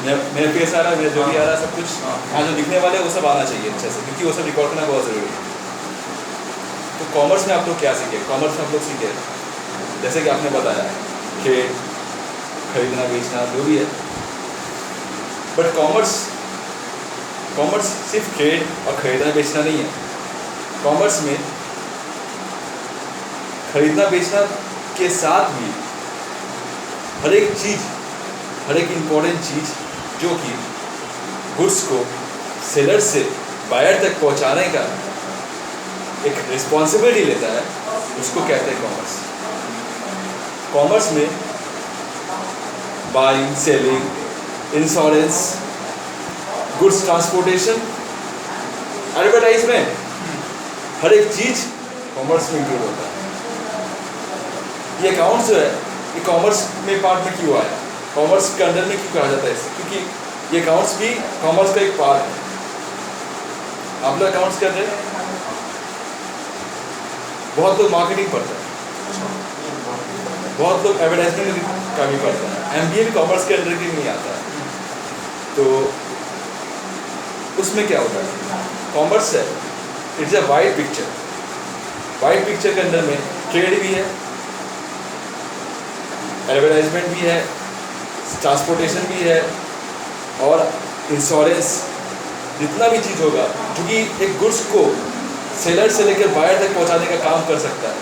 मेरा फेस आ रहा है, मेरा जो भी आ रहा है, सब कुछ यहाँ जो दिखने वाले हैं वो सब आना चाहिए अच्छे से, क्योंकि वो सब रिकॉर्ड करना बहुत ज़रूरी है। तो कॉमर्स में आप लोग क्या सीखे? कॉमर्स में आप लोग सीखे जैसे कि आपने बताया कि खरीदना बेचना जो भी है, बट कॉमर्स सिर्फ ट्रेड और खरीदना बेचना नहीं है। कॉमर्स में खरीदना बेचना के साथ भी हर एक चीज़, हर एक इम्पोर्टेंट चीज़ जो कि गुड्स को सेलर से बायर तक पहुंचाने का एक रिस्पॉन्सिबिलिटी लेता है, उसको कहते हैं कॉमर्स। कॉमर्स में buying, selling, insurance, goods transportation, advertisement, हर एक चीज़ कॉमर्स में इंक्लूड होता है। ये अकाउंट्स जो है ये कॉमर्स में पार्ट में क्यों आया, कॉमर्स के अंडर में क्यों कहा जाता है इसे? क्योंकि ये अकाउंट्स भी कॉमर्स का एक पार्ट है। आप लोग अकाउंट्स कर रहे हैं, बहुत लोग मार्केटिंग पढ़ते हैं, बहुत लोग एडवर्टाइजमेंट का भी पढ़ते हैं। एमबीए भी कॉमर्स के अंडर में नहीं आता है। तो उसमें क्या होता है, कॉमर्स है it's a wide picture. Wide picture के अंदर में ट्रेड भी है, एडवर्टाइजमेंट भी है, ट्रांसपोर्टेशन भी है और इंश्योरेंस, जितना भी चीज़ होगा जो कि एक गुड्स को सेलर से लेकर बायर तक पहुंचाने का काम कर सकता है।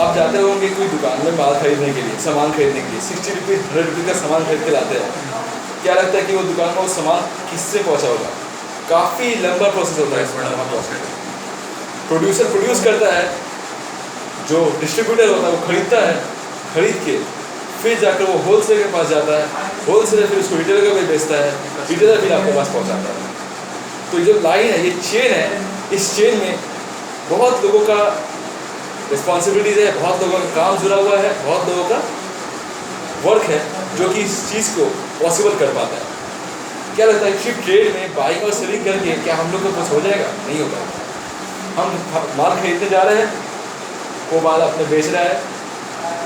आप जाते होंगे कोई दुकान में माल खरीदने के लिए, सामान खरीदने के लिए, 60 रुपये 100 रुपये का सामान खरीद के लाते हैं। क्या लगता है कि वो दुकान में वो सामान किससे पहुंचा होगा? काफ़ी लंबा प्रोसेस होता है इसमें वहाँ पहुँचने। प्रोड्यूसर प्रोड्यूस करता है, जो डिस्ट्रीब्यूटर होता है वो खरीदता है, खरीद के फिर जाकर वो होलसेलर के पास जाता है, होलसेलर फिर उसको रिटेलर को भी बेचता है, रिटेलर फिर आपके पास पहुंचाता है। तो ये जो लाइन है, ये चेन है, इस चेन में बहुत लोगों का रिस्पॉन्सिबिलिटीज है, बहुत लोगों का काम जुड़ा हुआ है, बहुत लोगों का वर्क है जो कि इस चीज़ को पॉसिबल कर पाता है। क्या लगता है कि ट्रेड में बाइंग और सेलिंग करके क्या हम लोग को कुछ हो जाएगा? नहीं होगा। हम माल खरीदने जा रहे हैं, वो माल अपने बेच रहा है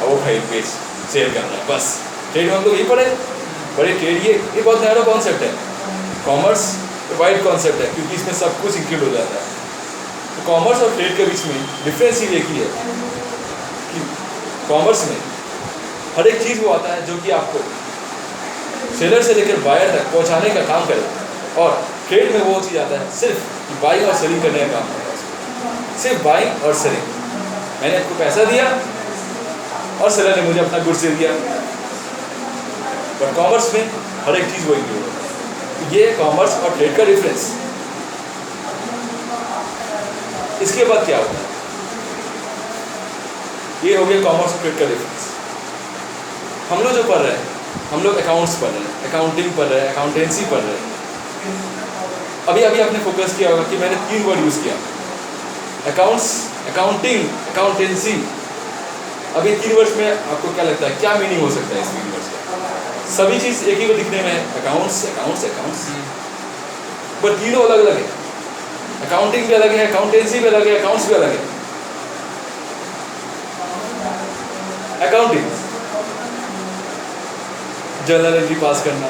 और वो खरीद बेच सेल कर रहा है, बस। ट्रेड में हम लोग यही पढ़े, बड़े ट्रेड ये बहुत नया कॉन्सेप्ट है। कॉमर्स वाइड कॉन्सेप्ट है क्योंकि इसमें सब कुछ इंक्लूड हो जाता है। तो कॉमर्स और ट्रेड के बीच में डिफरेंस ही एक ही है कि कॉमर्स में हर एक चीज़ वो आता है जो कि आपको सेलर से लेकर बायर तक पहुंचाने का काम करे, और ट्रेड में वो चीज़ आता है सिर्फ बाइंग और सेलिंग करने का काम करता है, सिर्फ बाइंग और सेलिंग। मैंने आपको पैसा दिया और सेलर ने मुझे अपना गुड्स दे दिया। पर कॉमर्स में हर एक चीज़ वो इंक्लूड होता है। ये कॉमर्स और ट्रेड का डिफरेंस। इसके बाद क्या होता है, ये हो गया कॉमर्स और ट्रेड का डिफरेंस। हम लोग जो पढ़ रहे हैं, हम लोग अकाउंट्स पढ़ रहे हैं, अकाउंटिंग पढ़ रहे हैं, अकाउंटेंसी पढ़ रहे हैं। अभी आपने फोकस किया होगा कि मैंने 3 वर्ड यूज़ किया, अकाउंट्स, अकाउंटिंग, अकाउंटेंसी। अभी 3 वर्ड्स में आपको क्या लगता है क्या मीनिंग हो सकता है इस 3 वर्ड्स का? सभी चीज़ एक ही को दिखने में है, अकाउंट्स अकाउंट्स अकाउंट्स, पर तीनों अलग अलग है। अकाउंटिंग भी अलग है, अकाउंटेंसी भी अलग है, अकाउंट्स भी अलग है। अकाउंटिंग जर्नल एंट्री पास करना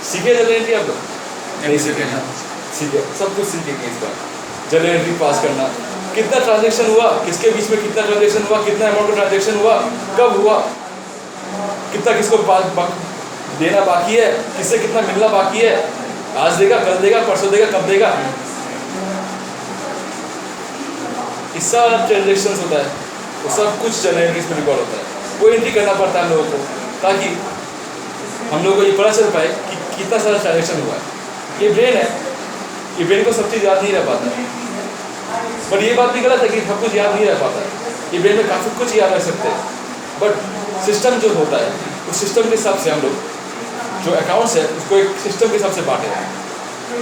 सीखे, जर्नल एंट्री आप लोग नहीं सीखे? सीखे, सब कुछ सीखेंगे इस बार। जर्नल एंट्री पास करना, कितना ट्रांजैक्शन हुआ, किसके बीच में कितना ट्रांजैक्शन हुआ, कितना अमाउंट का ट्रांजैक्शन हुआ, कब हुआ, कितना किसको देना बाकी है, किससे कितना मिलना बाकी है, आज देगा, कल देगा, परसों देगा, कब देगा। इसका ट्रांजैक्शन होता है, वो सब कुछ जर्नल एंट्रीज में रिकॉर्ड होता है। वो एंट्री करना पड़ता है हम लोगों को, ताकि हम लोगों को ये पता चल पाए कि कितना सारा ट्रांजैक्शन हुआ है। ये ब्रेन है, ये ब्रेन को सब चीज़ याद नहीं रह पाता है, बट ये बात भी गलत है कि सब कुछ याद नहीं रह पाता है। ये ब्रेन में काफ़ी कुछ याद रख सकते हैं, बट सिस्टम जो होता है उस सिस्टम के हिसाब से हम लोग जो अकाउंट्स है उसको एक सिस्टम के हिसाब से बांटे हैं।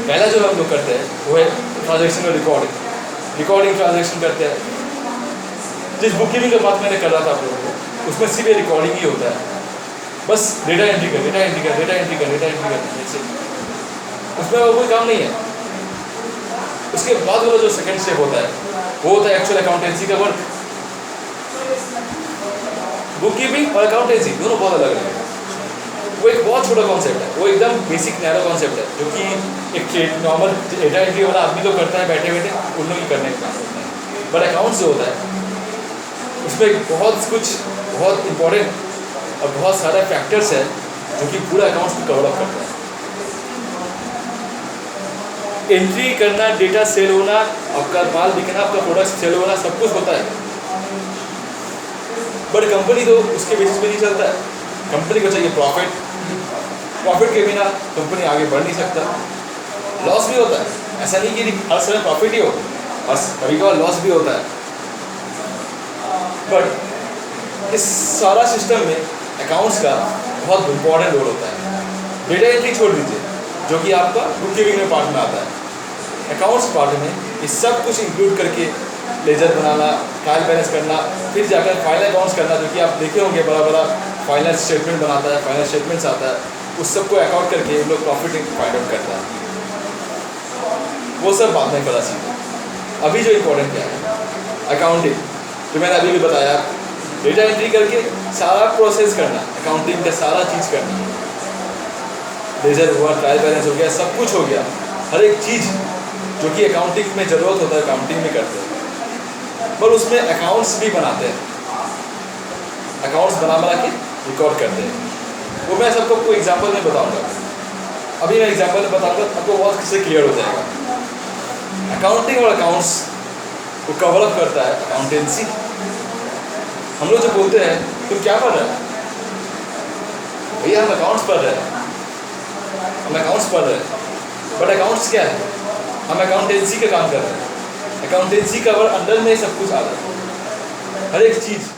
पहला जो हम लोग करते हैं वो है ट्रांजैक्शन और रिकॉर्डिंग ट्रांजैक्शन करते हैं। जिस बुक कीपिंग का बात मैंने कर रहा था आप लोगों को, उसमें सिर्फ रिकॉर्डिंग ही होता है, बस डेटा एंट्री कर, डेटा एंट्री कर, डेटा एंट्री कर, डेटा एंट्री कर, उसमें और कोई काम नहीं है। उसके बाद वाला जो सेकंड स्टेप होता है वो होता है एक्चुअल अकाउंटेंसी का वर्क। बुक कीपिंग और अकाउंटेंसी दोनों बहुत अलग अलग है। वो एक बहुत छोटा कॉन्सेप्ट है, वो एकदम बेसिक नैरो कॉन्सेप्ट है, जो कि एक नॉर्मल डेटा एंट्री वाला आदमी तो करता है बैठे बैठे, उन लोग ही करने का काम होता है। बट अकाउंट्स जो होता है उसमें बहुत कुछ बहुत इम्पोर्टेंट और बहुत सारे फैक्टर्स है जो कि पूरा अकाउंट्स को कवर अप करता है। एंट्री करना, डेटा सेल होना, आपका माल बिकना, आपका प्रोडक्ट सेल होना, सब कुछ होता है। बट कंपनी तो उसके बेसिस पे नहीं चलता है। कंपनी को चाहिए प्रॉफिट, प्रॉफिट के बिना कंपनी आगे बढ़ नहीं सकता। लॉस भी होता है, ऐसा नहीं कि हर समय प्रॉफिट ही हो, और कभी कभार लॉस भी होता है। बट इस सारा सिस्टम में अकाउंट्स का बहुत इम्पोर्टेंट रोल होता है। डेटा एंट्री छोड़ दीजिए, जो कि आपका बुक कीपिंग में पार्ट में आता है। अकाउंट्स पार्ट में ये सब कुछ इंक्लूड करके लेजर बनाना, ट्रायल बैलेंस करना, फिर जाकर फाइनल अकाउंट्स करना, जो कि आप देखे होंगे बड़ा बड़ा फाइनल स्टेटमेंट बनाता है, फाइनल स्टेटमेंट्स आता है, उस सब को अकाउंट करके हम लोग प्रॉफिट फाइंड आउट करता है। वो सब बाद में पता चीज़। अभी जो इम्पोर्टेंट क्या है, अकाउंटिंग, जो मैंने अभी भी बताया, डेटा एंट्री करके सारा प्रोसेस करना, अकाउंटिंग का सारा चीज़ करना, लेजर हुआ, ट्रायल बैलेंस हो गया, सब कुछ हो गया, हर एक चीज़ जो कि अकाउंटिंग में ज़रूरत होता है अकाउंटिंग में करते हैं। पर उसमें अकाउंट्स भी बनाते हैं, अकाउंट्स बना के रिकॉर्ड करते हैं। वो मैं सबको आपको एग्जांपल में बताऊंगा। अभी मैं एग्जांपल में बताऊंगा, आपको बहुत किससे क्लियर हो जाएगा। अकाउंटिंग और अकाउंट्स को कवर अप करता है अकाउंटेंसी। हम लोग जब बोलते हैं तुम क्या पढ़ रहे हैं, भैया हम अकाउंट्स पढ़ रहे हैं, हम अकाउंट्स पढ़ रहे हैं। बट अकाउंट्स क्या है, हम अकाउंटेंसी का काम कर रहे हैं। अकाउंटेंसी कवर अंडर में सब कुछ आ रहा है, हर एक चीज़।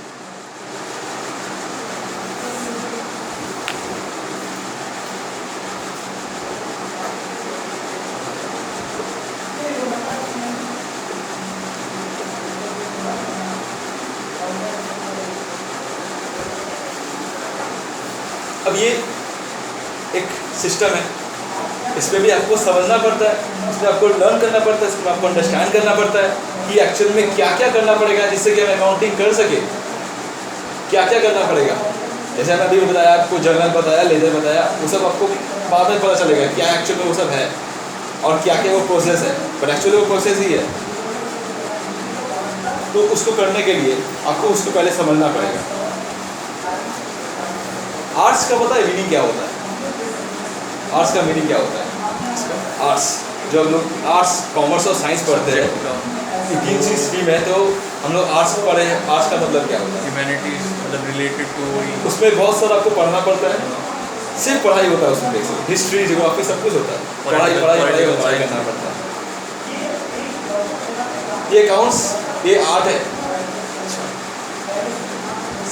अब ये एक सिस्टम है, इसमें भी आपको समझना पड़ता है, इसमें आपको लर्न करना पड़ता है, इसमें आपको अंडरस्टैंड करना पड़ता है कि एक्चुअल में क्या क्या करना पड़ेगा जिससे कि हम अकाउंटिंग कर सके। क्या क्या करना पड़ेगा, जैसे मैंने अभी बताया, आपको जर्नल बताया, लेजर बताया, वो सब आपको बाद में पता चलेगा क्या एक्चुअल में वो सब है और क्या क्या वो प्रोसेस है। बट एक्चुअली वो प्रोसेस ही है, तो उसको करने के लिए आपको उसको पहले समझना पड़ेगा। आर्ट्स का पता है मीनिंग क्या होता है? आर्ट्स का मीनिंग क्या होता है? आर्ट्स, जो हम लोग आर्ट्स, कॉमर्स और साइंस पढ़ते हैं, तीन चीज स्ट्रीम है, तो हम लोग आर्ट्स पढ़े हैं। आर्ट्स का मतलब क्या होता है? ह्यूमैनिटीज, मतलब रिलेटेड टू, उसमें बहुत सारा आपको पढ़ना पड़ता है, सिर्फ पढ़ाई होता है उसमें, देख सकते हिस्ट्री, ज्योग्राफी, सब कुछ होता है, पढ़ाई पढ़ाई पढ़ाई पढ़ाई करना पड़ता है। ये अकाउंट्स, ये आर्ट है।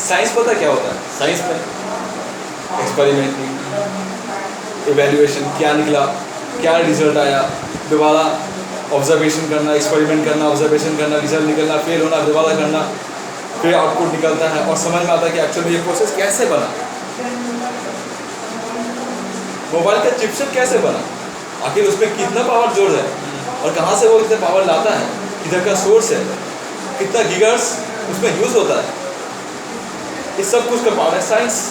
साइंस पता क्या होता है? साइंस में एक्सपेरिमेंटिंग, इवैल्यूएशन, क्या निकला, क्या रिजल्ट आया, दोबारा ऑब्जर्वेशन करना, एक्सपेरिमेंट करना, ऑब्जर्वेशन करना, रिजल्ट निकलना, फेल होना, दोबारा करना, फिर आउटपुट निकलता है और समझ में आता है कि एक्चुअली ये प्रोसेस कैसे बना। मोबाइल का चिपसेट कैसे बना, आखिर उसमें कितना पावर जोड़ है और कहाँ से वो इतना पावर लाता है, किधर का सोर्स है, कितना गीगाहर्ट्ज़ उसमें यूज़ होता है, इस सब कुछ का पार्ट है साइंस।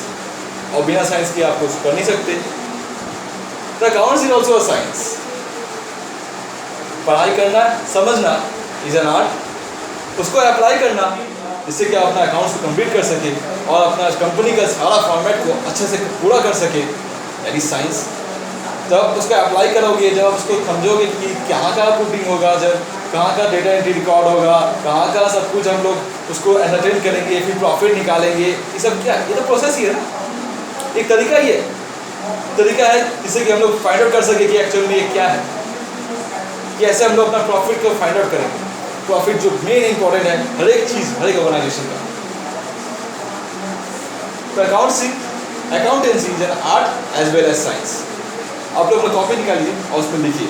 और बिना साइंस के आप कुछ कर नहीं सकते। The accounts is also a science. पढ़ाई करना, समझना इज एन आर्ट, उसको अप्लाई करना जिससे कि आप अपना अकाउंट्स को कंप्लीट कर सके और अपना कंपनी का सारा फॉर्मेट को अच्छे से पूरा कर सके, दैट इज साइंस। जब उसको अप्लाई करोगे, जब आप उसको समझोगे कि कहाँ का पुटिंग होगा, जब कहाँ का डेटा एंट्री रिकॉर्ड होगा, कहाँ का सब कुछ हम लोग उसको एंटरटेन करेंगे, फिर प्रॉफिट निकालेंगे, ये सब क्या है? ये तो प्रोसेस ही है ना, एक तरीका ही है, तरीका है जिससे कि हम लोग फाइंड आउट कर सके कि एक्चुअल में ये क्या है, कि ऐसे हम लोग अपना प्रॉफिट को फाइंड आउट करेंगे। प्रॉफिट जो मेन इंपॉर्टेंट है हर एक चीज़, हर एक ऑर्गेनाइजेशन का। तो accountancy is an art as well as science. आप लोग अपना कॉपी निकालिए और उसमें लिखिए।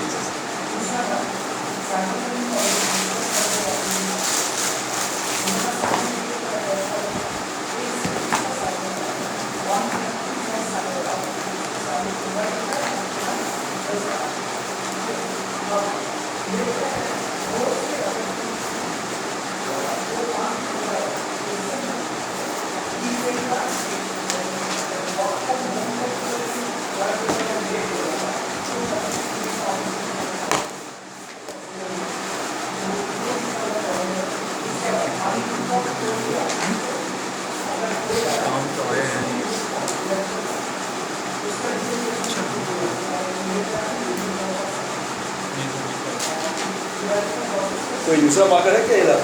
कोई दूसरा मार्कर है क्या इधर?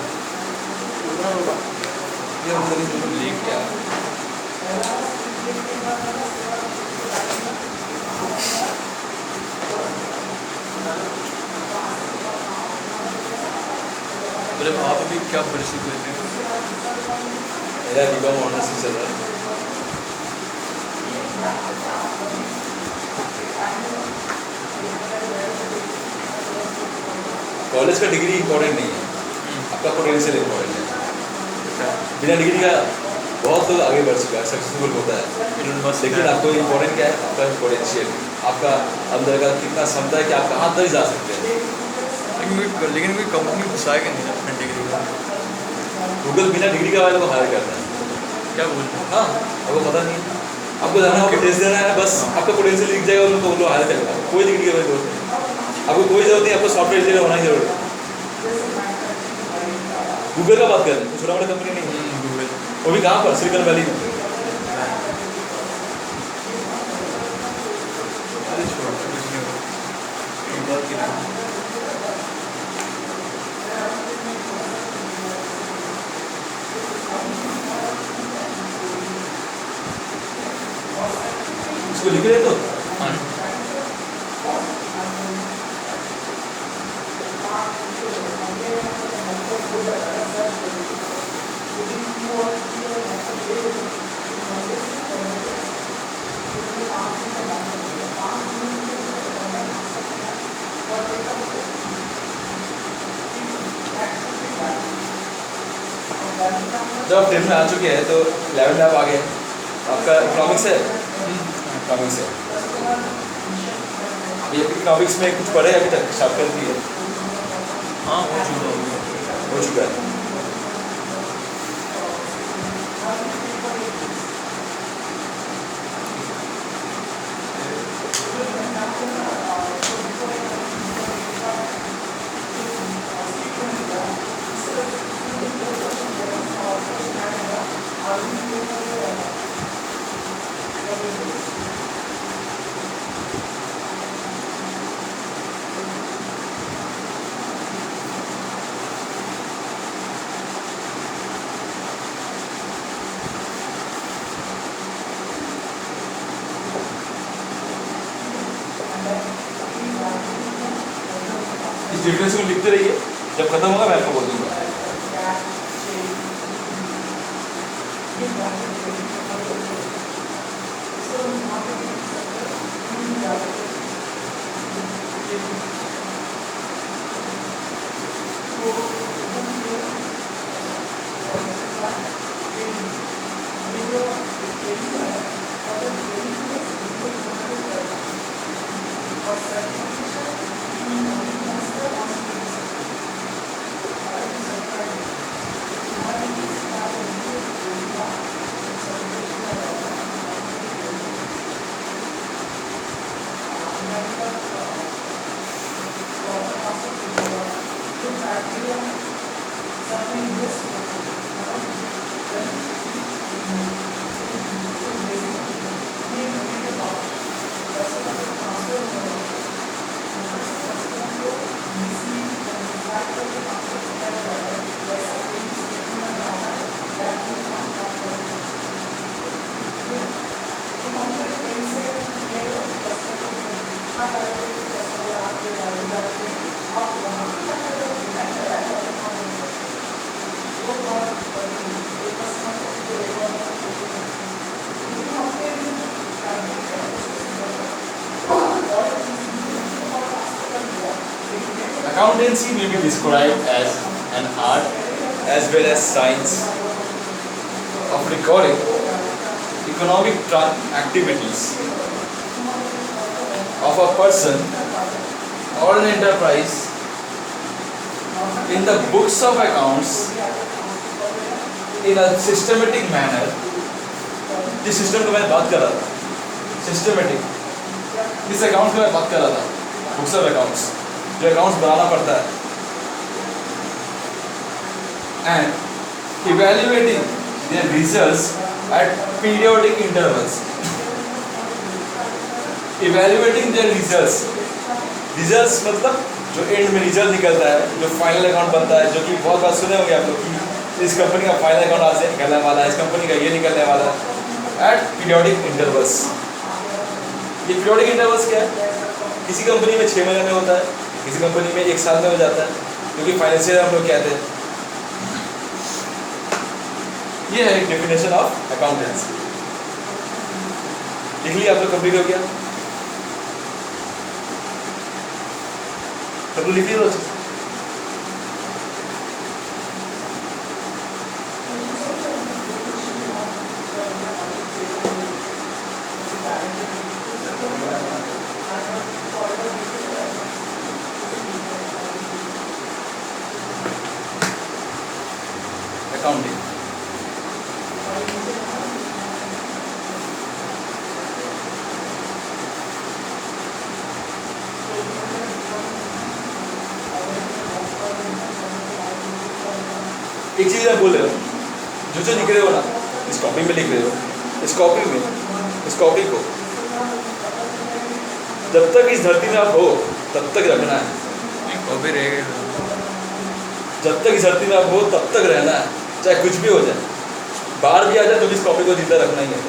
लीक क्या बोले आप अभी क्या परिस्थिति हुए थे? मेरा बीकॉम ऑनर्स ही चल रहा है। कॉलेज का डिग्री इम्पोर्टेंट नहीं है, आपका पोटेंशियल इम्पोर्टेंट है। बिना डिग्री का बहुत लोग आगे बढ़ चुका है, सक्सेसफुल होता है, लेकिन आपको इम्पोर्टेंट क्या है? आपका पोटेंशियल, आपका अंदर का कितना क्षमता है कि आप कहाँ तक जा सकते हैं। लेकिन कोई कंपनी घुसाएगा नहीं अपने डिग्री का। गूगल बिना डिग्री का वाले को हायर करता है। क्या बोल रहे हैं? हाँ, आपको पता नहीं है, आपको जाना है, टेस्ट देना है, बस आपका पोटेंशियल दिख जाएगा उनको, वो लोग हायर करेगा। कोई डिग्री की जरूरत नहीं, आपको कोई जरूरत नहीं, आपको सॉफ्टवेयर इंजीनियर होना ही जरूरत है। गूगल का बात कर रहे हैं, छोटा बड़ा कंपनी नहीं है, गूगल वो भी कहाँ पर? सिलिकॉन वैली में। अरे छोड़ो कुछ नहीं होगा, एक बात की इसको लिख रहे तो हाँ जब आप 10th में आ चुके हैं तो 11th में आप आ गए, आपका इकोनॉमिक्स है, इकोनॉमिक्स है। अभी इकोनॉमिक्स में कुछ पढ़े अभी तक? शार्ट दी है? हाँ हो चुका है। इस डिफरेंस को लिखते रहिए, जब खत्म होगा मैं आपको बोल दूंगा। Accountancy may be described as an art as well as science of recording economic activities of a person or an enterprise in the books of accounts in a systematic manner. जिस सिस्टम की मैं बात कर रहा था, systematic, इस account की मैं बात कर रहा था, बुक्स ऑफ अकाउंट्स, जो अकाउंट्स बनाना पड़ता है, and evaluating their results at periodic intervals. Evaluating their results, results मतलब जो एंड में रिजल्ट निकलता है, जो फाइनल अकाउंट बनता है, जो कि बहुत बार सुने होंगे आप लोग कि इस कंपनी का फाइनल अकाउंट आज से निकलने वाला है, इस कंपनी का ये निकलने वाला है एट पीरियोडिक इंटरवल्स। ये पीरियोडिक इंटरवल्स क्या है? किसी कंपनी में 6 महीने में होता है, किसी कंपनी में 1 साल में हो जाता है, क्योंकि फाइनेंशियल हम लोग कहते हैं। ये है एक डेफिनेशन ऑफ अकाउंटेंसी। लिख लिया आप लोग, कंप्लीट हो गया? सब लोग लिख लिया? अकाउंटिंग एक चीज आप बोल रहे हो, जो लिख रहे हो ना, इस कॉपी में लिख रहे हो, इस कॉपी को जब तक इस धरती में आप हो तब तक रखना है। कॉपी रहेगा, जब तक इस धरती में आप हो तब तक रहना है, चाहे कुछ भी हो जाए, बाहर भी आ जाए तो भी इस कॉपी को जिंदा रखना ही है।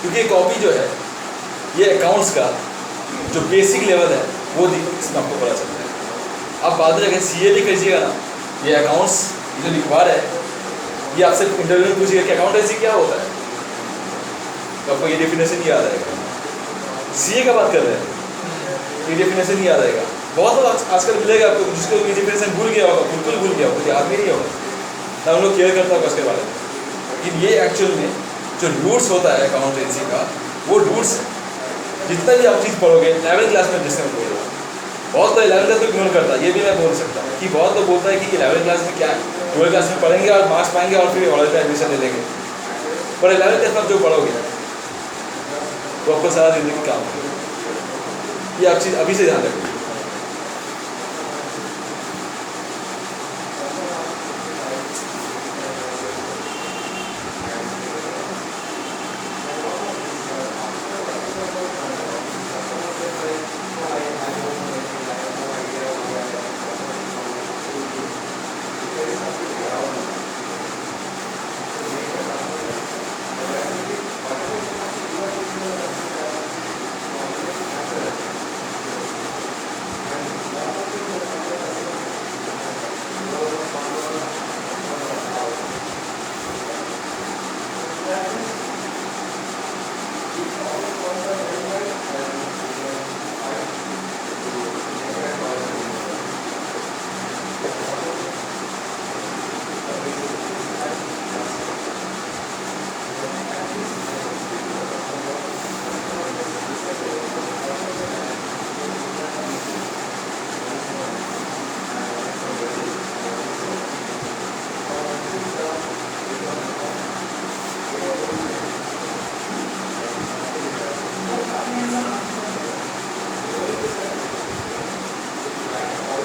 क्योंकि ये कॉपी जो है, ये अकाउंट्स का जो बेसिक लेवल है वो इसमें आपको पता चलता है। आप बाद में जाकर CA भी कीजिएगा ना, ये अकाउंट्स जो लिखवा रहे हैं, ये आपसे इंटरव्यू में पूछिएगा कि अकाउंटेंसी क्या होता है, तो आपको ये डेफिनेशन नहीं याद आएगा। CA का बात कर रहे हैं, ये डेफिनेशन नहीं याद आएगा। बहुत लोग आजकल मिलेगा आपको जिसको ये डेफिनेशन भूल गया होगा, बिल्कुल भूल गया होगा, याद भी नहीं होगा ना, हम लोग केयर करता होगा उसके बारे में। लेकिन ये एक्चुअल में जो रूट्स होता है अकाउंटेंसी का, वो रूट्स जितना भी आप चीज़ पढ़ोगे 11th क्लास में, जिससे हम बोल, बहुत लोग 11th क्लास में इग्नोर करता है। ये भी मैं बोल सकता हूँ कि बहुत लोग बोलता है कि 11th क्लास में क्या है, 12th क्लास में पढ़ेंगे और मार्क्स पाएंगे और फिर कॉलेज में एडमिशन ले लेंगे। पर 11th क्लास में आप जो पढ़ोगे वो आपको सारा जिंदगी काम होगा। ये आप चीज़ अभी से ध्यान रखिए।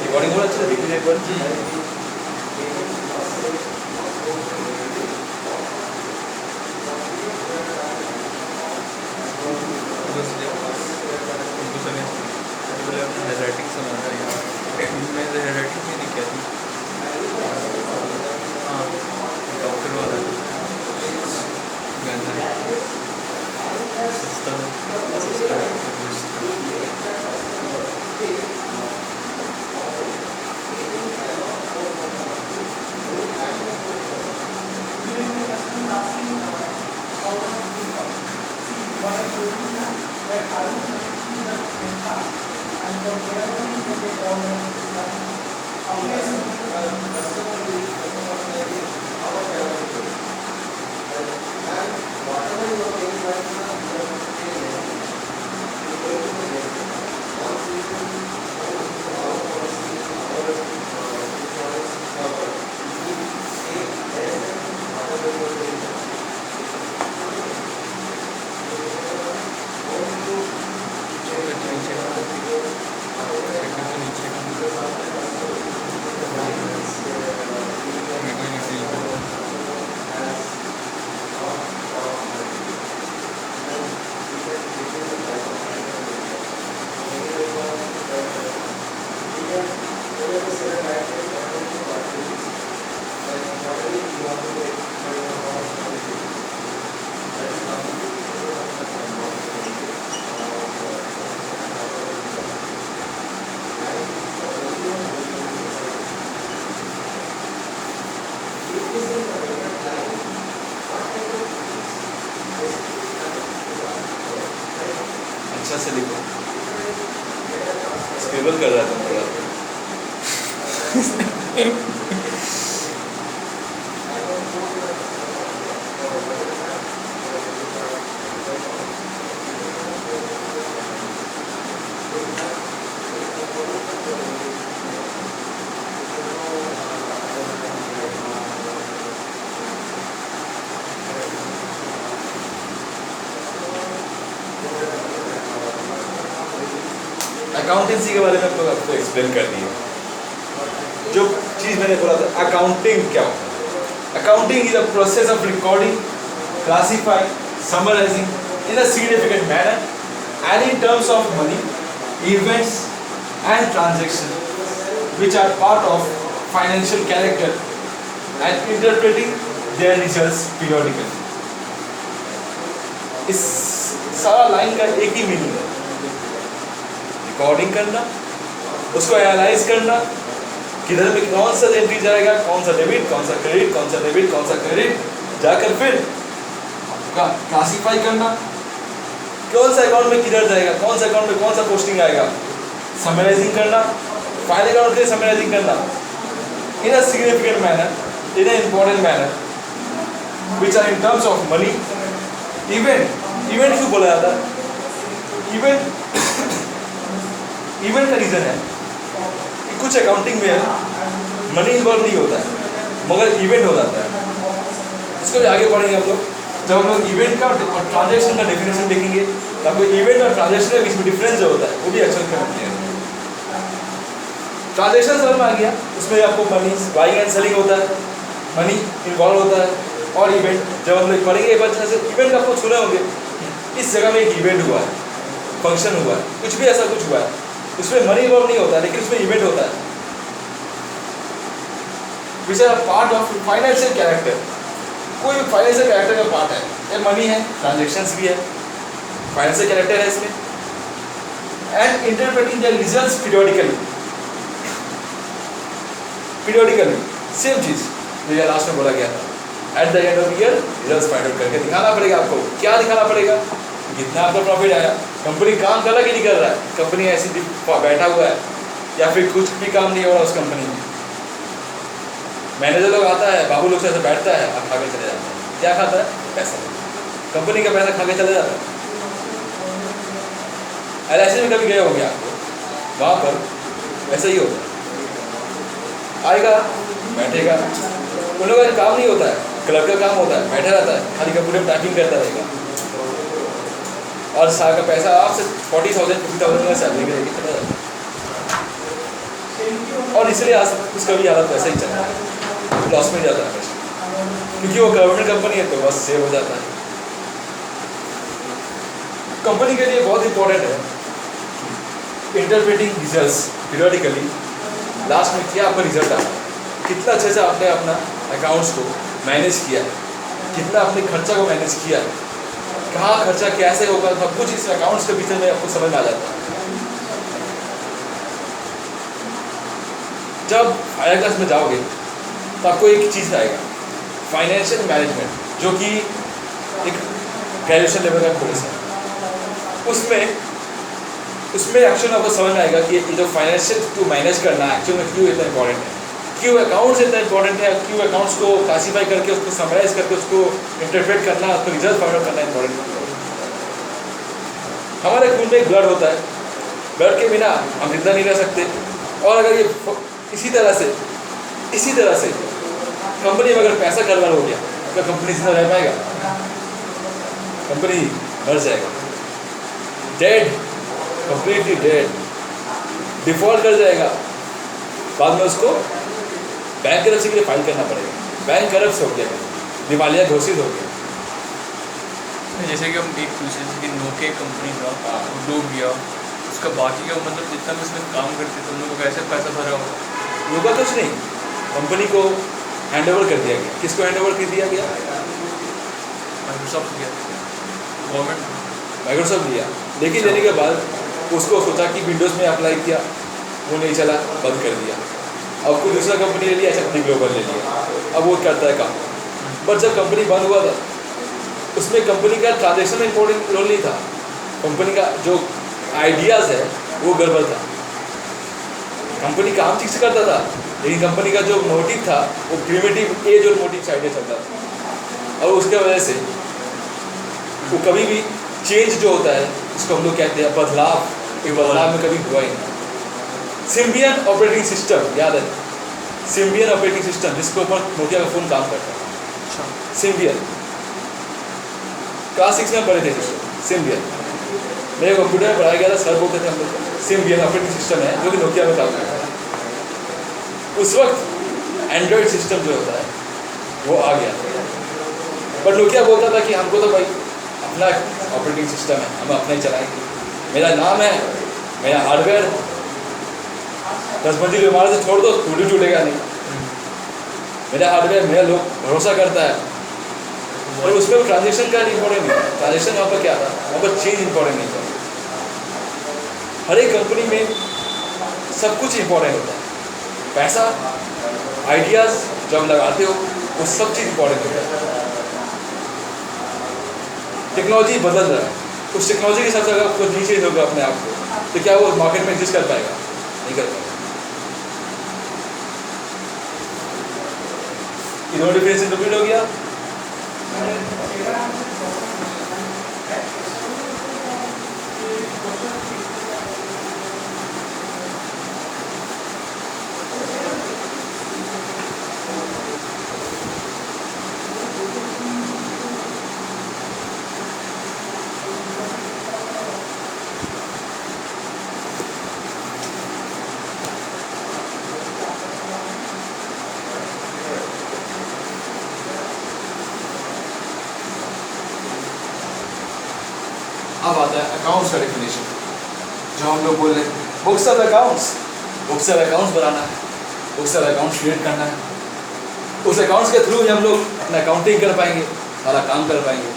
रिकॉर्डिंग बहुत अच्छा देखिए एक बार जी। राइटिंग समझ रही है, मैं राइटिंग भी नहीं कहती। हाँ, डॉक्टर वाला गाना अच्छा से लिखो। स्क्रिबल कर रहा था थोड़ा। अकाउंटेंसी के बारे में आपको एक्सप्लेन कर दिया। जो चीज़ मैंने बोला था, अकाउंटिंग क्या होता है? Accounting is a process of recording, classifying, summarising in a significant manner and in terms of money, events and transactions which are part of financial character and interpreting their results periodically. इस सारा line का एक ही meaning है, recording करना, उसको analyse करना, किधर में कौन सा एंट्री जाएगा, कौन सा डेबिट, कौन सा क्रेडिट, कौन सा डेबिट, कौन सा क्रेडिट, जाकर फिर क्लासिफाई करना, कौन सा अकाउंट में किधर जाएगा, कौन सा अकाउंट में कौन सा पोस्टिंग आएगा, समराइजिंग करना, फाइनल अकाउंट के समराइजिंग करना in a significant manner, in a important manner which are in terms of money, event. Event क्यों बोला जाता है? इवेंट का रीजन है कि कुछ अकाउंटिंग में मनी इन्वॉल्व नहीं होता है मगर इवेंट हो जाता है। इसको भी आगे पढ़ेंगे हम लोग। जब हम लोग इवेंट का और ट्रांजैक्शन का डेफिनेशन देखेंगे तो आपको इवेंट और ट्रांजैक्शन के बीच में डिफरेंस जो होता है वो भी अच्छा समझते हैं। ट्रांजैक्शन समझ में आ गया, उसमें आपको मनी बाइंग एंड सेलिंग होता है, मनी इन्वॉल्व होता है। और इवेंट जब हम लोग पढ़ेंगे एक बार जैसे इवेंट आपको सुने होंगे, इस जगह में एक इवेंट हुआ है, फंक्शन हुआ है, कुछ भी ऐसा कुछ हुआ है, उसमें मनी इन्वॉल्व नहीं होता है लेकिन उसमें इवेंट होता है which are part of financial character. कोई भी फाइनेंशियल कैरेक्टर का पार्ट है, ये मनी है, ट्रांजैक्शंस भी है, फाइनेंशियल कैरेक्टर है इसमें। And interpreting the results periodically, same चीज जो लास्ट में बोला गया था, at the end of year results find out करके दिखाना पड़ेगा आपको। क्या दिखाना पड़ेगा? कितना आपका प्रॉफिट आया, कंपनी काम कर रहा है कि नहीं कर रहा है, कंपनी ऐसी बैठा हुआ है या फिर कुछ भी काम नहीं हो रहा उस कंपनी में। मैनेजर लोग आता है, बाबू लोग से ऐसे बैठता है और खा के चले जाता है। क्या खाता है? पैसा, कंपनी का पैसा खा के चले जाता है। LIC में कभी गए हो गया आपको, वहाँ पर ऐसा ही होता है, आएगा बैठेगा, उन लोगों का काम नहीं होता है, क्लब का काम होता है, बैठा रहता है, खाली कंप्यूटर टाइपिंग करता रहेगा और साल का पैसा आपसे 40,000 50,000 में सैलरी करेगी चला जाता है। और इसलिए आज उसका भी हालत वैसा ही चल रहा है, लॉस में जाता है हमेशा, क्योंकि वो गवर्नमेंट कंपनी है तो बस सेव हो जाता है। कंपनी के लिए बहुत इंपॉर्टेंट है इंटरप्रेटिंग रिजल्ट्स पीरियडिकली। लास्ट में क्या आपका रिजल्ट आया, कितना अच्छे से आपने अपना अकाउंट्स को मैनेज किया, कितना अपने खर्चा को मैनेज किया, कहाँ खर्चा कैसे होगा, सब कुछ इस अकाउंट्स के भीतर में आपको समझ में आ जाता है। जब हायर क्लास में जाओगे तो आपको एक चीज़ आएगा, फाइनेंशियल मैनेजमेंट, जो कि एक ग्रेजुएशन लेवल का कोर्स है। उसमें एक्चुअल आपको समझ में आएगा कि ये जो फाइनेंशियल को मैनेज करना एक्चुअल में क्यों इतना इंपॉर्टेंट है, क्यों अकाउंट्स इतना इंपॉर्टेंट है, क्यों अकाउंट्स को क्लासीफाई करके उसको समराइज करके उसको इंटरप्रेट करना, उसको रिजल्ट फाइंड आउट करना इंपॉर्टेंट है। हमारे खून में एक ब्लड होता है, ब्लड के बिना हम जिंदा नहीं रह सकते। और अगर ये इसी तरह से कंपनी में अगर पैसा गड़बड़ हो गया तो कंपनी जिंदा रह पाएगा? कंपनी मर जाएगा, डेड, कंप्लीटली डेड, डिफॉल्ट कर जाएगा। बाद में उसको बैंक करप्सी के लिए फाइल करना पड़ेगा, बैंक करप्ट हो गया, दिवालिया घोषित हो गया। जैसे कि हम एक दूसरे से कि नोकिया कंपनी का डूब गया, उसका बाकी का मतलब जितना भी उसमें काम करते थे उन लोगों को कैसे पैसा भरा होगा? होगा कुछ नहीं, कंपनी को हैंडओवर कर दिया गया। किसको हैंडओवर कर दिया गया? माइक्रोसॉफ्ट दिया, गवर्नमेंट माइक्रोसॉफ्ट दिया। लेकिन देने के बाद उसको सोचा कि विंडोज़ में अप्लाई किया, वो नहीं चला, बंद कर दिया। अब कोई दूसरा कंपनी ले लिया, एचपी ग्लोबल ले लिया, अब वो करता है काम। पर जब कंपनी बंद हुआ था उसमें कंपनी का ट्रांजेक्शन में इंपॉर्टेंट रोल नहीं था, कंपनी का जो आइडियाज़ है वो गड़बड़ था। कंपनी काम ठीक से करता था, लेकिन कंपनी का जो मोटिव था वो प्रिमिटिव एज और मोटिव से आइडिया चलता था, और उसके वजह से वो कभी भी चेंज जो होता है उसको हम लोग कहते हैं बदलाव, ये बदलाव में कभी हुआ ही नहीं। सिम्बियन ऑपरेटिंग सिस्टम याद है, सिम्बियन ऑपरेटिंग सिस्टम जिसके ऊपर नोकिया का फ़ोन काम करता है। सिम्बियन क्लास 6 में पढ़े थे सिस्टम सिम्बियन, मेरे कंप्यूटर में पढ़ाया गया था, सर बोलते थे हम लोग सिम्बियन ऑपरेटिंग सिस्टम है जो कि नोकिया में काम करता है। उस वक्त एंड्रॉयड सिस्टम जो होता है वो आ गया था, बट नोकिया बोलता था कि हमको तो भाई अपना ऑपरेटिंग सिस्टम है, हम अपना ही चलाएंगे, मेरा नाम है, मेरा हार्डवेयर 10 मंजिल इमारत से छोड़ दो टूटी टूटेगा नहीं, मेरा हार्डवेयर मेरा लोग भरोसा करता है। और उसमें ट्रांजेक्शन का इम्पोर्टेंट नहीं था, ट्रांजेक्शन वहाँ पर क्या था, वहाँ पर चेंज इम्पोर्टेंट नहीं था। हर एक कंपनी में सब कुछ इम्पोर्टेंट होता है, पैसा, आइडियाज़ जो हम लगाते हो वो सब चीज़ इम्पोर्टेंट होता है। टेक्नोलॉजी बदल रहा है, उस टेक्नोलॉजी के हिसाब से अगर कुछ नहीं चेंज होगा अपने आप को, तो क्या वो मार्केट में एग्जिस्ट कर पाएगा? नहीं कर पाएगा। इन्होंने डिफरेंस रिपीट हो गया। अब आता है अकाउंट्स का डेफिनेशन, जो हम लोग बोल रहे हैं books of accounts, books of accounts बनाना है, बुक्स ऑफ अकाउंट्स क्रिएट करना है, उस अकाउंट्स के थ्रू ही हम लोग अपना अकाउंटिंग कर पाएंगे, सारा काम कर पाएंगे।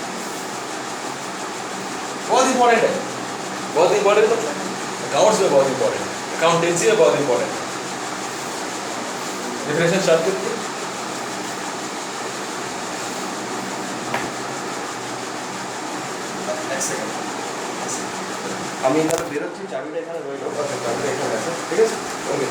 बहुत इंपॉर्टेंट है, बहुत इंपॉर्टेंट, तो अकाउंट्स में बहुत इंपॉर्टेंट है, अकाउंटेंसी में बहुत इंपॉर्टेंट है। डेफिनेशन स्टार्ट करते हैं। আমি এখানে বেরোচ্ছি, চাবিটা এখানে রইল, আচ্ছা চাবিটা এখানে আছে, ঠিক আছে, ওকে।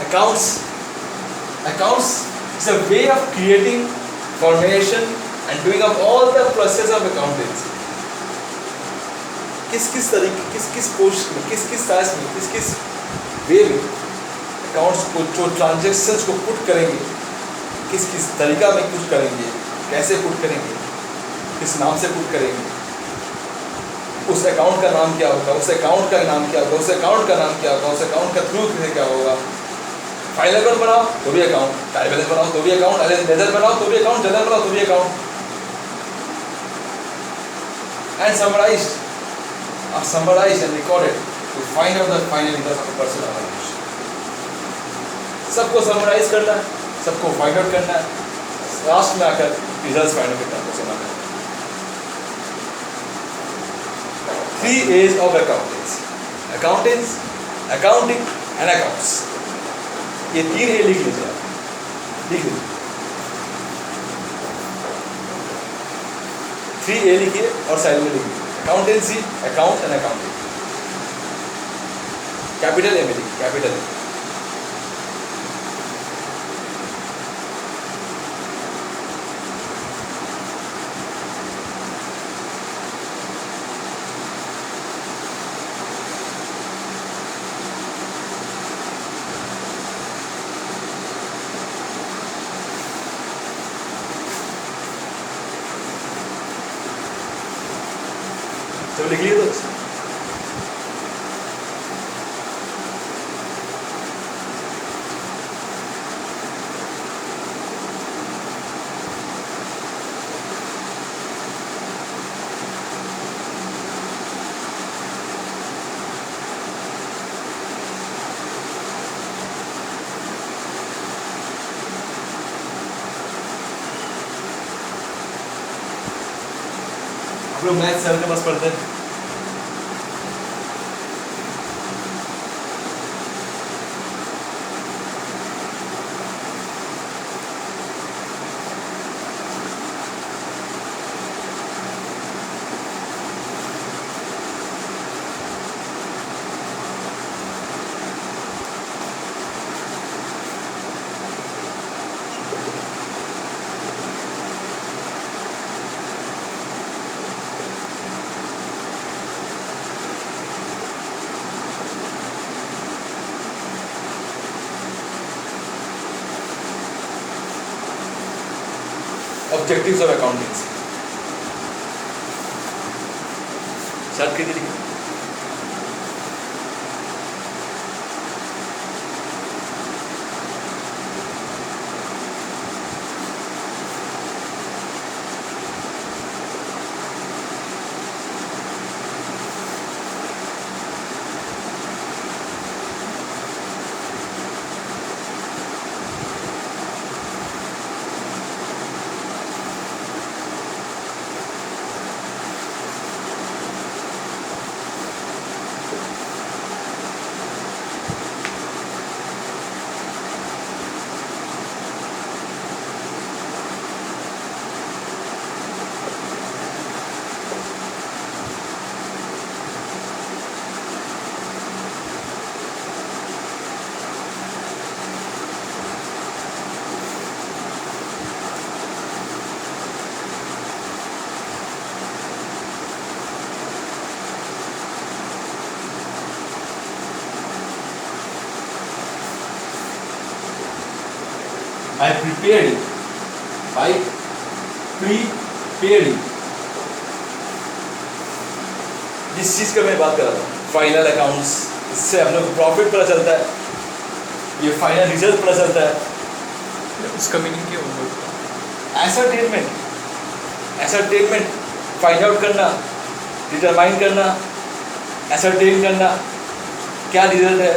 accounts is a way of creating formation and doing up all the process of accountancy. किस तरीके किस पोस्ट में किस साइज में किस वे में अकाउंट्स को जो ट्रांजेक्शन्स को पुट करेंगे, किस तरीका में पुट करेंगे, कैसे पुट करेंगे, किस नाम से पुट करेंगे, उस अकाउंट का नाम क्या होगा, उस अकाउंट का नाम क्या होगा, उस अकाउंट का नाम क्या होगा, उस अकाउंट का थ्रू क्या होगा। फाइनल अकाउंट बनाओ तो भी अकाउंट, ट्रायल बैलेंस बनाओ तो भी अकाउंट, लेजर बनाओ तो भी अकाउंट, जर्नल बनाओ तो भी account, and summarised and recorded to find out the final results of a personal organization. सबको समराइज करना है, सबको फाइंड आउट करना है, लास्ट में आकर रिजल्ट्स फाइंड आउट करना है। 3 A's of accountants: accounting and accounts. ये 3 A लिख लीजिए आप, लिख लीजिए 3 A लिखिए और साइड में लिखिए accountancy, account and accounting. Capital A में लिखिए, कैपिटल ए। तो लिख लिए दोस्त। आप लोग मैथ 7 में बस पढ़ते हैं। Objectives of accountancy. स्टार्ट कीजिए लिखिए। I prepared it. I prepared it. जिस चीज़ का मैं बात कर रहा था, फाइनल अकाउंट्स, इससे हम लोग को प्रॉफिट पता चलता है, ये फाइनल रिजल्ट पता चलता है। उसका मीनिंग क्या होगा? एसरटेनमेंट फाइंड आउट करना, डिटरमाइन करना, एसरटेन करना क्या रिजल्ट है,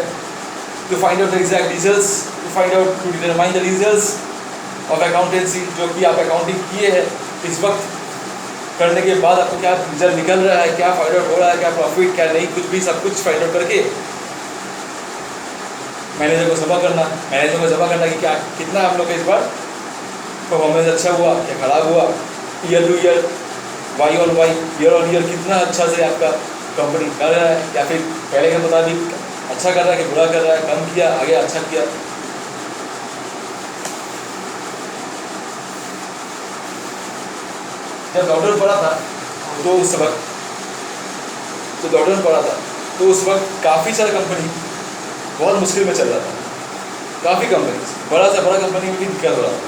to find out the exact results, to find out to determine the results of accountancy, जो कि आप अकाउंटिंग किए हैं इस वक्त करने के बाद आपको क्या रिजल्ट निकल रहा है, क्या फाइंड आउट हो रहा है, क्या प्रॉफिट क्या नहीं, कुछ भी सब कुछ फाइंड आउट करके मैनेजर को जमा करना कि क्या कितना आप लोग का इस बार परफॉर्मेंस अच्छा हुआ, क्या खराब हुआ, year to year, Y on Y, year on year कितना अच्छा से आपका कंपनी कर रहा है, या फिर पहले के मुताबिक अच्छा कर रहा है कि बुरा कर रहा है, कम किया आगे अच्छा किया, जब लॉकडाउन पड़ा था तो उस वक्त काफ़ी सारा कंपनी बहुत मुश्किल में चल रहा था। काफ़ी कंपनी, बड़ा से बड़ा कंपनी में भी दिक्कत हो रहा था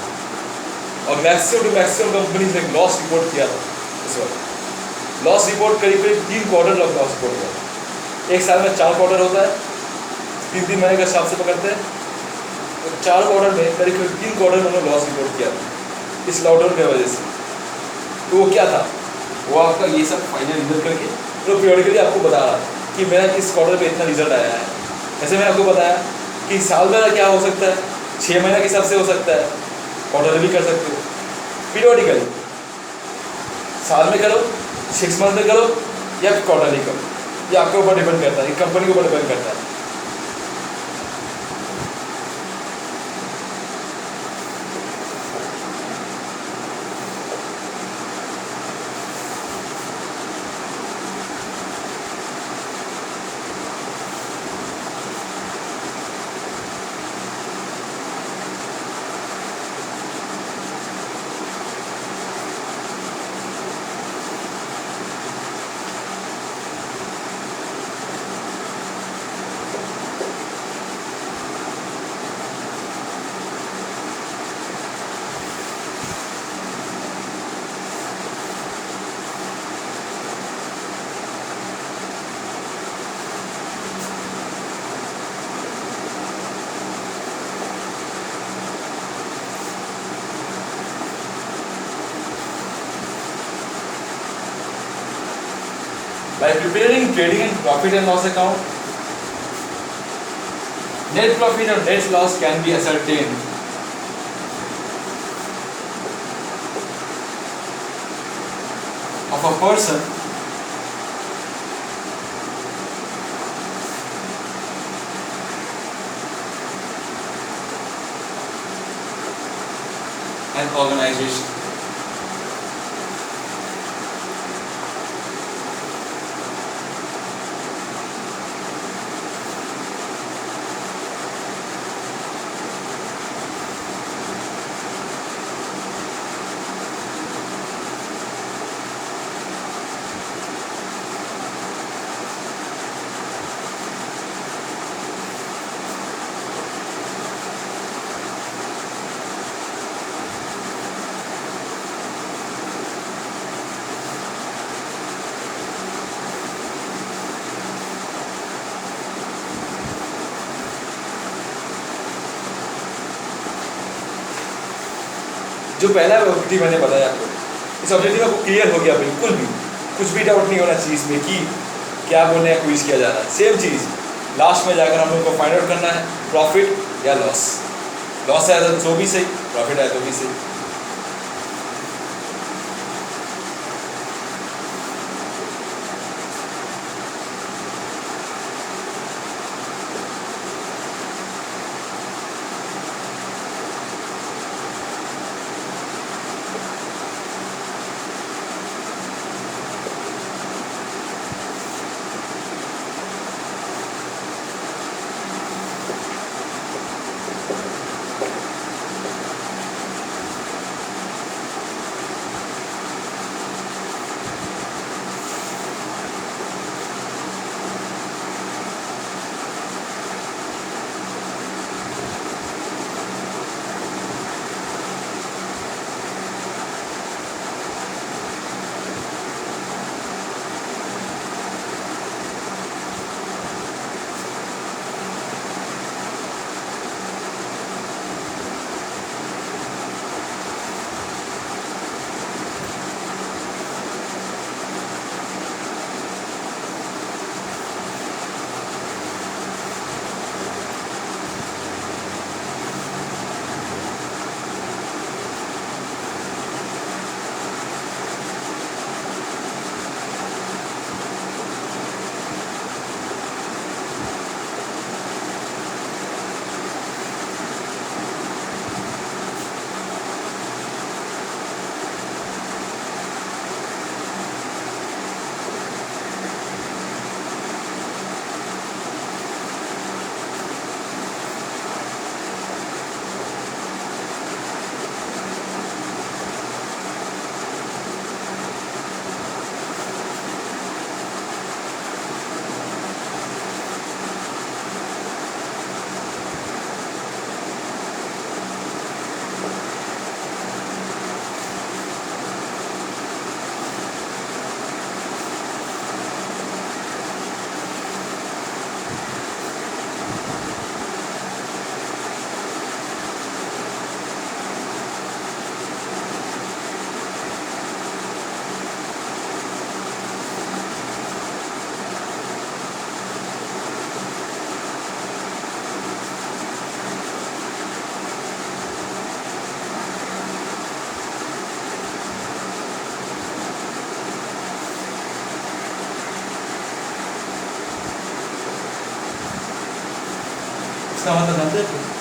और मैक्सिमम टू मैक्सिमम कंपनी ने लॉस रिपोर्ट किया था उस वक्त। लॉस रिपोर्ट करीब 3 क्वार्टर लॉस रिपोर्ट हुआ था। एक साल में 4 क्वार्टर होता है, 3 महीने के हिसाब से पकड़ते हैं, तो 4 क्वार्टर में करीब 3 क्वार्टर में उन्होंने लॉस रिपोर्ट किया था इस लॉकडाउन की वजह से। तो वो क्या था, वो आपका ये सब फाइनल रिजल्ट करके तो पीरियडिकली आपको बता रहा था कि मेरा इस क्वार्टर पे इतना रिजल्ट आया है। ऐसे मैंने आपको बताया कि साल में क्या हो सकता है, 6 महीने के हिसाब से हो सकता है, क्वार्टर भी कर सकते हो, पीरियडिकली साल में करो, 6 मंथ में करो या क्वार्टरली करो, ये आपके ऊपर डिपेंड करता है, कंपनी के ऊपर डिपेंड करता है। By preparing trading and profit and loss account, net profit or net loss can be ascertained. Of a person and organization. जो पहला ऑब्जेक्टिव मैंने बताया आपको, इस ऑब्जेक्टिव आपको क्लियर हो गया, बिल्कुल भी कुछ भी डाउट नहीं होना चाहिए इसमें कि क्या बोलने का क्विज किया जा रहा है। सेम चीज़ लास्ट में जाकर हम लोग को फाइंड आउट करना है, प्रॉफिट या लॉस। लॉस आया तो भी सही, प्रॉफिट आया तो भी सही। इसका मतलब जानते हैं?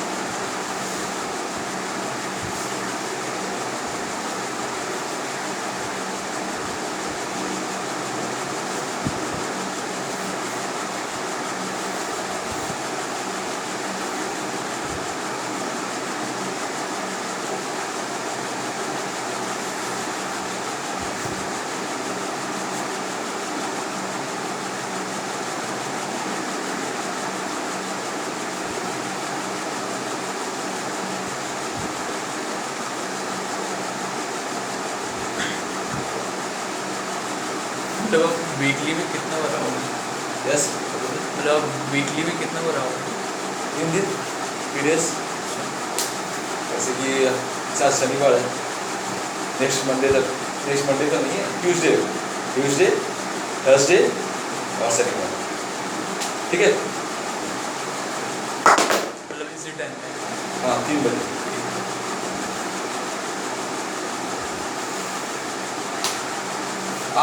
मतलब वीकली में कितना बनाओगे? यस, मतलब वीकली में कितना बनाओगे? 3 दिन, 3 डेज। जैसे कि आज शनिवार है, नेक्स्ट मंडे तो नहीं है, ट्यूसडे, थर्सडे और शनिवार, ठीक है? मतलब इसी टाइम में? हाँ, 3 बजे।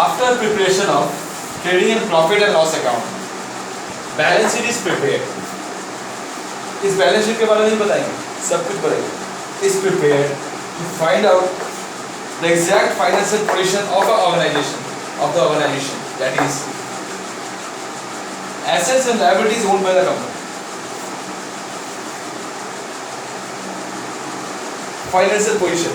After preparation of trading and profit and loss account, balance sheet is prepared. इस बैलेंस शीट के बारे में नहीं बताएंगे, सब कुछ बताएंगे। Is prepared to find out the exact financial position of the organisation that is assets and liabilities owned by the company. Financial position,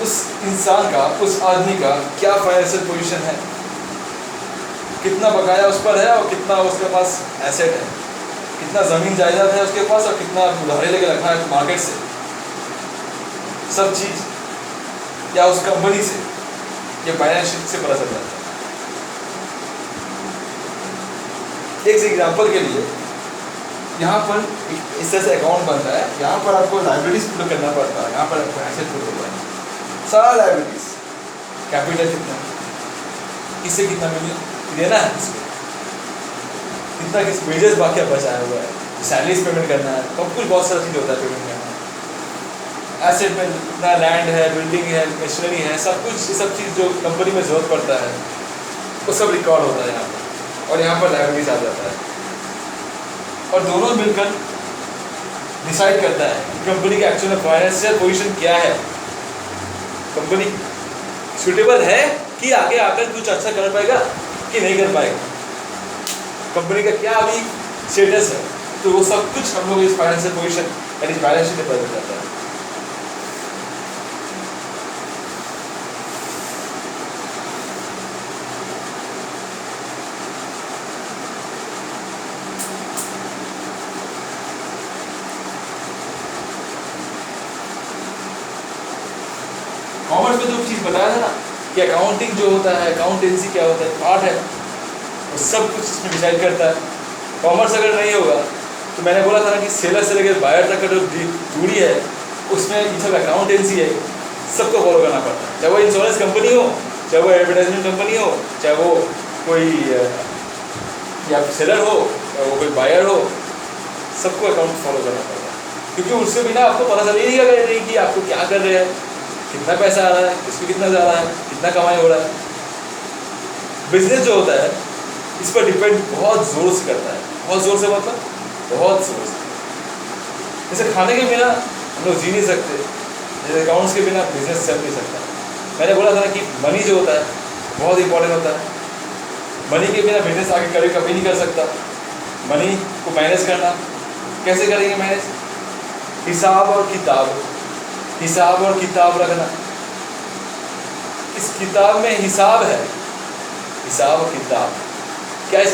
उस इंसान का, उस आदमी का क्या फाइनेंशियल पोजीशन है, कितना बकाया उस पर है और कितना उसके पास एसेट है, कितना ज़मीन जायदाद है उसके पास और कितना उधारे लेके रखा है मार्केट से, सब चीज़ या उस कंपनी से ये बैलेंस शीट से पता चल जाता है। एक एग्जांपल के लिए यहाँ पर इस तरह से अकाउंट बनता है, यहाँ पर आपको लायबिलिटीज पुट करना पड़ता है, यहाँ पर आपको एसेट पुट होता है, सारा लायबिलिटीज, कैपिटल कितना, किससे कितना मिलियन देना है, इसको कितना किस वेजेस बाकी बचाया हुआ है, सैलरीज पेमेंट करना है, सब कुछ बहुत सारा चीज़ होता है पेमेंट करना। एसेट में कितना लैंड है, बिल्डिंग है, मशीनरी है, सब कुछ, ये सब चीज़ जो कंपनी में जरूरत पड़ता है वो सब रिकॉर्ड होता है यहाँ पर, और यहाँ पर लायबिलिटीज आ जाता है, और दोनों मिलकर डिसाइड करता है कि कंपनी का एक्चुअल फाइनेंशियल पोजीशन क्या है, कंपनी सुटेबल है कि आगे आकर कुछ अच्छा कर पाएगा कि नहीं कर पाएगा, कंपनी का क्या अभी स्टेटस है, तो वो सब कुछ हम लोग इस फाइनेंशियल पोजीशन यानी इस बैलेंस शीट में पता चलता है। कॉमर्स में जो चीज़ बताया था ना कि अकाउंटिंग जो होता है, अकाउंटेंसी क्या होता है, पार्ट है, वो सब कुछ इसमें डिसाइड करता है। कॉमर्स अगर नहीं होगा तो मैंने बोला था ना कि सेलर से लेकर बायर तक का जो दूरी है उसमें ये सब अकाउंटेंसी है, सबको फॉलो करना पड़ता है, चाहे वो इंश्योरेंस कंपनी हो, चाहे वो एडवर्टाइजमेंट कंपनी हो, चाहे वो कोई या सेलर हो, चाहे वो कोई बायर हो, सबको अकाउंट फॉलो करना पड़ता है, क्योंकि उससे बिना आपको पता चल ही नहीं कि आपको क्या कर रहे हैं, कितना पैसा आ रहा है, इसमें कितना जा रहा है, कितना कमाई हो रहा है। बिजनेस जो होता है इस पर डिपेंड बहुत ज़ोर से करता है, बहुत ज़ोर से मतलब बहुत ज़ोर से। जैसे खाने के बिना हम लोग जी नहीं सकते, जैसे अकाउंट्स के बिना बिजनेस चल नहीं सकता। मैंने बोला था कि मनी जो होता है बहुत इंपॉर्टेंट होता है, मनी के बिना बिजनेस आगे कभी नहीं कर सकता। मनी को मैनेज करना कैसे करेंगे मैनेज? हिसाब और किताब रखना। इस किताब में हिसाब है, हिसाब और किताब